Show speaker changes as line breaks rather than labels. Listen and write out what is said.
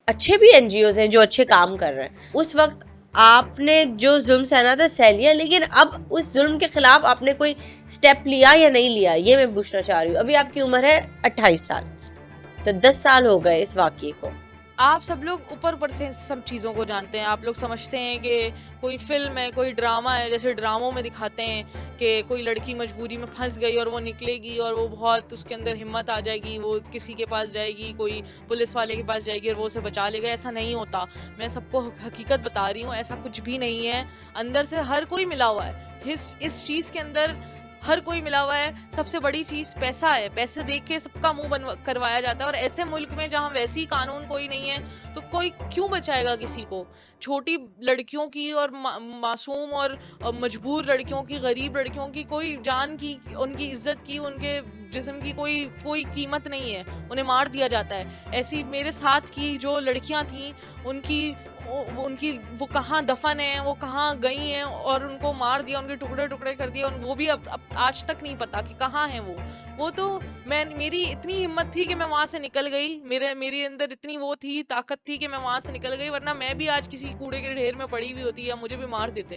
अच्छे भी एनजीओज हैं जो अच्छे काम कर रहे हैं। उस वक्त आपने जो जुल्म सहना था सह लिया, लेकिन अब उस जुल्म के खिलाफ आपने कोई स्टेप लिया या नहीं लिया, ये मैं पूछना चाह रही हूँ। अभी आपकी उम्र है 28 साल, तो 10 साल हो गए इस वाकये को।
आप सब लोग ऊपर ऊपर से सब चीज़ों को जानते हैं। आप लोग समझते हैं कि कोई फिल्म है, कोई ड्रामा है, जैसे ड्रामों में दिखाते हैं कि कोई लड़की मजबूरी में फंस गई और वो निकलेगी और वो बहुत उसके अंदर हिम्मत आ जाएगी, वो किसी के पास जाएगी, कोई पुलिस वाले के पास जाएगी और वो उसे बचा लेगा। ऐसा नहीं होता। मैं सबको हकीकत बता रही हूँ, ऐसा कुछ भी नहीं है। अंदर से हर कोई मिला हुआ है। इस चीज़ के अंदर हर कोई मिला हुआ है। सबसे बड़ी चीज़ पैसा है। पैसे देख के सबका मुंह बन करवाया जाता है, और ऐसे मुल्क में जहाँ वैसी कानून कोई नहीं है तो कोई क्यों बचाएगा किसी को। छोटी लड़कियों की और मासूम और मजबूर लड़कियों की, गरीब लड़कियों की कोई जान की, उनकी इज्जत की, उनके जिस्म की कोई कोई कीमत नहीं है। उन्हें मार दिया जाता है। ऐसी मेरे साथ की जो लड़कियां थी, उनकी उनकी वो कहाँ दफन है, वो कहाँ गई हैं, और उनको मार दिया, उनके टुकड़े टुकड़े कर दिए, और वो भी अब आज तक नहीं पता कि कहाँ हैं वो तो मेरी इतनी हिम्मत थी कि मैं वहां से निकल गई। मेरे अंदर इतनी वो थी, ताकत थी कि मैं वहां से निकल गई, वरना मैं भी आज किसी कूड़े के ढेर में पड़ी हुई होती या मुझे भी मार देते।